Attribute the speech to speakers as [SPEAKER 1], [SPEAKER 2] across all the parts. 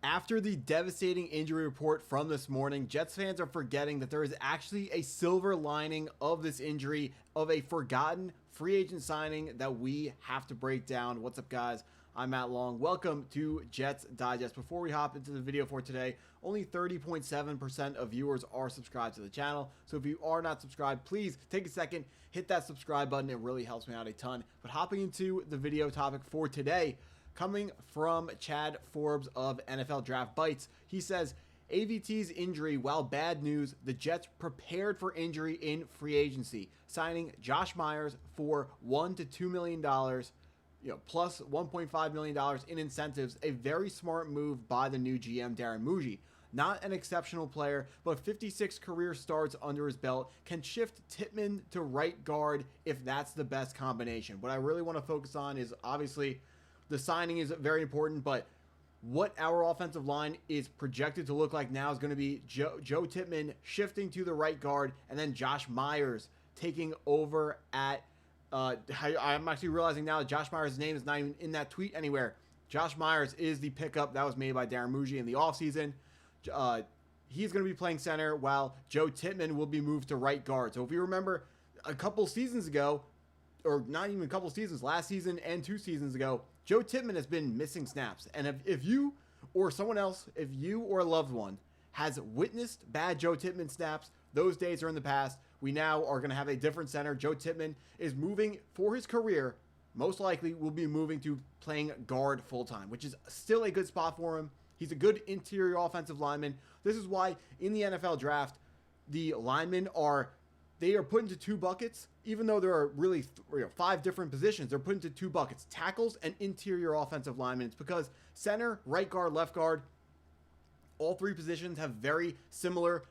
[SPEAKER 1] After the devastating injury report from this morning, Jets fans are forgetting that there is actually a silver lining of this injury, of a forgotten free agent signing that we have to break down. What's up, guys? I'm Matt Long. Welcome to Jets Digest. Before we hop into the video for today, only 30.7% of viewers are subscribed to the channel. So if you are not subscribed, please take a second, hit that subscribe button. It really helps me out a ton. But hopping into the video topic for today, coming from Chad Forbes of NFL Draft Bites, he says, AVT's injury, while bad news, the Jets prepared for injury in free agency, signing Josh Meyers for $1 to $2 million, plus $1.5 million in incentives. A very smart move by the new GM, Darren Mougey. Not an exceptional player, but 56 career starts under his belt, can shift Tippmann to right guard if that's the best combination. What I really want to focus on is obviously the signing is very important, but what our offensive line is projected to look like now is going to be Joe Tippmann shifting to the right guard, and then Josh Meyers taking over at, I'm actually realizing now that Josh Myers' name is not even in that tweet anywhere. Josh Meyers is the pickup that was made by Darren Mougey in the offseason. He's going to be playing center while Joe Tippmann will be moved to right guard. So if you remember a couple seasons ago, or not even a couple seasons, last season and 2 seasons ago, Joe Tippmann has been missing snaps. And if you or someone else, if you or a loved one has witnessed bad Joe Tippmann snaps, those days are in the past. We now are going to have a different center. Joe Tippmann is moving for his career, most likely will be moving to playing guard full-time, which is still a good spot for him. He's a good interior offensive lineman. This is why in the NFL draft, the linemen are put into 2 buckets, even though there are really 5 different positions. They're put into 2 buckets: tackles and interior offensive linemen. It's because center, right guard, left guard, all 3 positions have very similar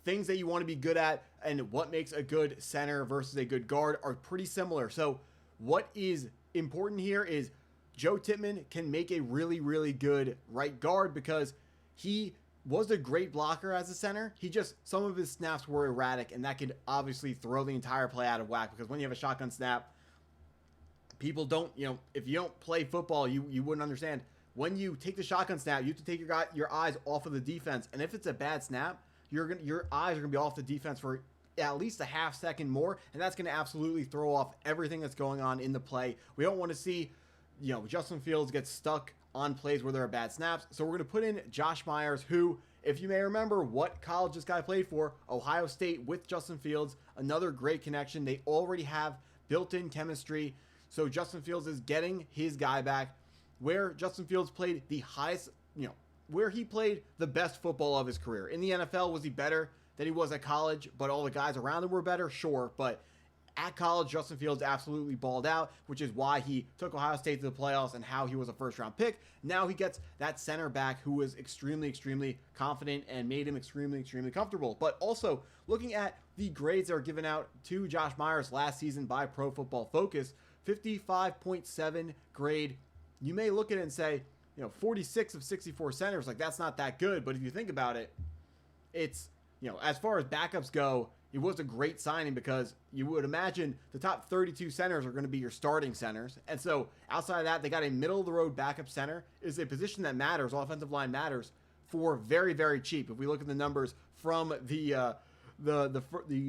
[SPEAKER 1] things that you want to be good at, and what makes a good center versus a good guard are pretty similar. So what is important here is Joe Tippmann can make a really, really good right guard because he was a great blocker as a center. Some of his snaps were erratic, and that could obviously throw the entire play out of whack, because when you have a shotgun snap, people don't, if you don't play football, you wouldn't understand. When you take the shotgun snap, you have to take your eyes off of the defense, and if it's a bad snap, your eyes are going to be off the defense for at least a half second more, and that's going to absolutely throw off everything that's going on in the play. We don't want to see, Justin Fields get stuck on plays where there are bad snaps. So we're going to put in Josh Meyers, who, if you may remember what college this guy played for, Ohio State with Justin Fields, another great connection. They already have built-in chemistry. So Justin Fields is getting his guy back, where Justin Fields played the highest, where he played the best football of his career. In the NFL, was he better than he was at college, but all the guys around him were better? Sure, but at college, Justin Fields absolutely balled out, which is why he took Ohio State to the playoffs and how he was a first-round pick. Now he gets that center back who was extremely, extremely confident and made him extremely, extremely comfortable. But also, looking at the grades that were given out to Josh Meyers last season by Pro Football Focus, 55.7 grade. You may look at it and say, 46 of 64 centers, like that's not that good. But if you think about it, it's, as far as backups go, it was a great signing, because you would imagine the top 32 centers are going to be your starting centers. And so outside of that, they got a middle-of-the-road backup center. Is a position that matters, offensive line matters, for very, very cheap. If we look at the numbers from the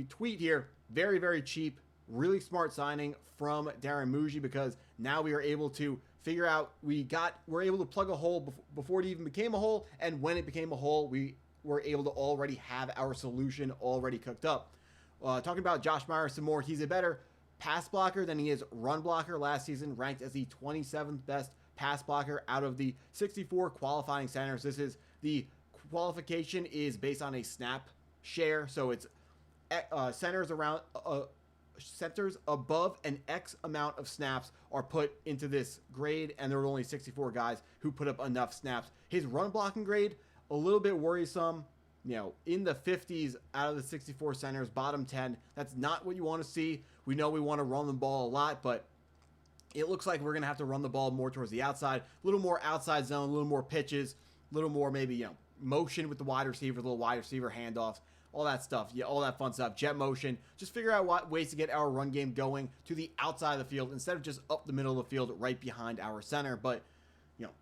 [SPEAKER 1] tweet here, very, very cheap, really smart signing from Darren Mougey, because now we are able to figure out, we're able to plug a hole before it even became a hole, and when it became a hole, we were able to already have our solution already cooked up. Talking about Josh Meyers some more, he's a better pass blocker than he is run blocker. Last season, ranked as the 27th best pass blocker out of the 64 qualifying centers. The qualification is based on a snap share, so it's centers above an X amount of snaps are put into this grade, and there were only 64 guys who put up enough snaps. His run blocking grade, a little bit worrisome, in the 50s out of the 64 centers, bottom 10. That's not what you want to see. We know we want to run the ball a lot, but it looks like we're going to have to run the ball more towards the outside, a little more outside zone, a little more pitches, a little more maybe, motion with the wide receiver, little wide receiver handoffs, all that stuff. Yeah, all that fun stuff. Jet motion. Just figure out what ways to get our run game going to the outside of the field instead of just up the middle of the field right behind our center. But,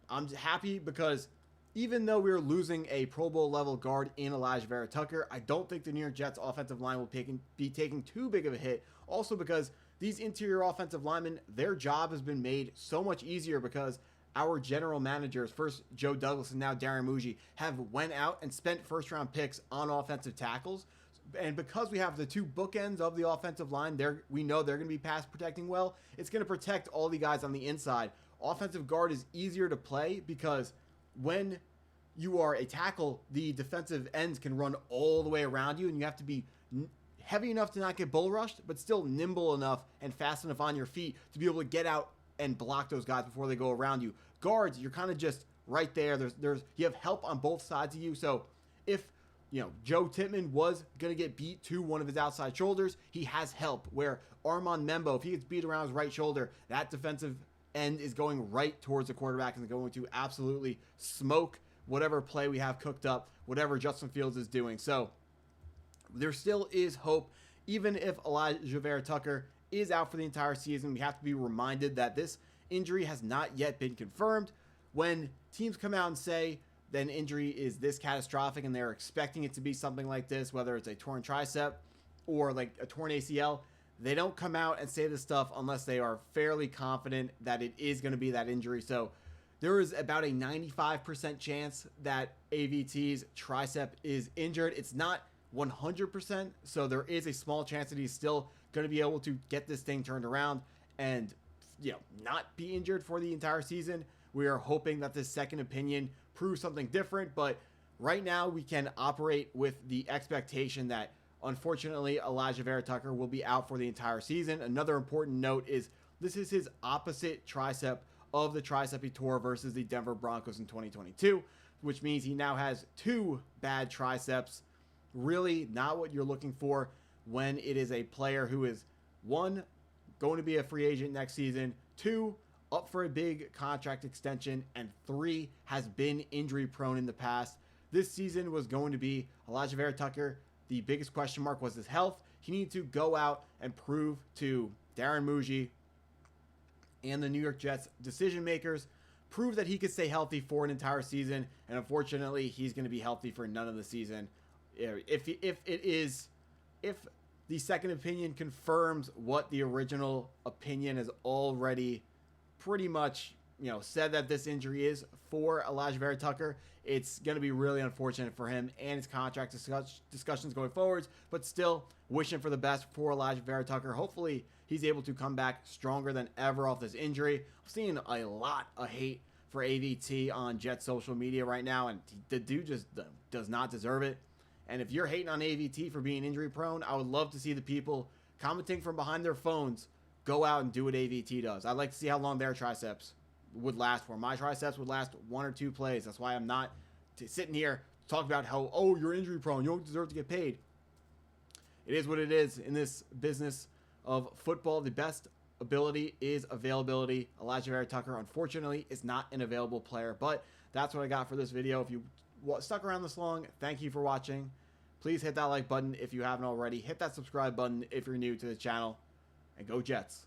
[SPEAKER 1] I'm happy because even though we're losing a Pro Bowl level guard in Alijah Vera-Tucker, I don't think the New York Jets offensive line will be taking too big of a hit. Also because these interior offensive linemen, their job has been made so much easier because our general managers, first Joe Douglas and now Darren Mougey, have went out and spent first-round picks on offensive tackles. And because we have the two bookends of the offensive line, we know they're going to be pass protecting well. It's going to protect all the guys on the inside. Offensive guard is easier to play because when you are a tackle, the defensive ends can run all the way around you, and you have to be heavy enough to not get bull rushed, but still nimble enough and fast enough on your feet to be able to get out and block those guys before they go around you. Guards, you're kind of just right there. You have help on both sides of you. So if Joe Tippmann was going to get beat to one of his outside shoulders, he has help. Where Armand Membo, if he gets beat around his right shoulder, that defensive end is going right towards the quarterback and is going to absolutely smoke whatever play we have cooked up, whatever Justin Fields is doing. So there still is hope. Even if Alijah Vera-Tucker is out for the entire season, we have to be reminded that this injury has not yet been confirmed. When teams come out and say that an injury is this catastrophic and they're expecting it to be something like this, whether it's a torn tricep or like a torn ACL, they don't come out and say this stuff unless they are fairly confident that it is going to be that injury. So there is about a 95% chance that AVT's tricep is injured. It's not 100%, so there is a small chance that he's still going to be able to get this thing turned around and not be injured for the entire season. We are hoping that this second opinion proves something different, but right now we can operate with the expectation that unfortunately Alijah Vera-Tucker will be out for the entire season. Another important note is this is his opposite tricep of the tricep he tore versus the Denver Broncos in 2022, which means he now has two bad triceps. Really not what you're looking for when it is a player who is, one, going to be a free agent next season, two, up for a big contract extension, and three, has been injury prone in the past. This season was going to be Alijah Vera-Tucker. The biggest question mark was his health. He needed to go out and prove to Darren Mougey and the New York Jets decision makers, prove that he could stay healthy for an entire season, and unfortunately he's going to be healthy for none of the season. If the second opinion confirms what the original opinion has already pretty much said that this injury is for Alijah Vera-Tucker, it's going to be really unfortunate for him and his contract discussions going forwards, but still wishing for the best for Alijah Vera-Tucker. Hopefully he's able to come back stronger than ever off this injury. I'm seeing a lot of hate for AVT on Jets social media right now, and the dude just does not deserve it. And if you're hating on AVT for being injury prone, I would love to see the people commenting from behind their phones go out and do what AVT does. I'd like to see how long their triceps would last for. My triceps would last 1 or 2 plays. That's why I'm not sitting here talking about how, you're injury prone, you don't deserve to get paid. It is what it is in this business of football. The best ability is availability. Alijah Vera-Tucker, unfortunately, is not an available player, but that's what I got for this video. If you stuck around this long, thank you for watching. Please hit that like button if you haven't already. Hit that subscribe button if you're new to the channel. And go Jets.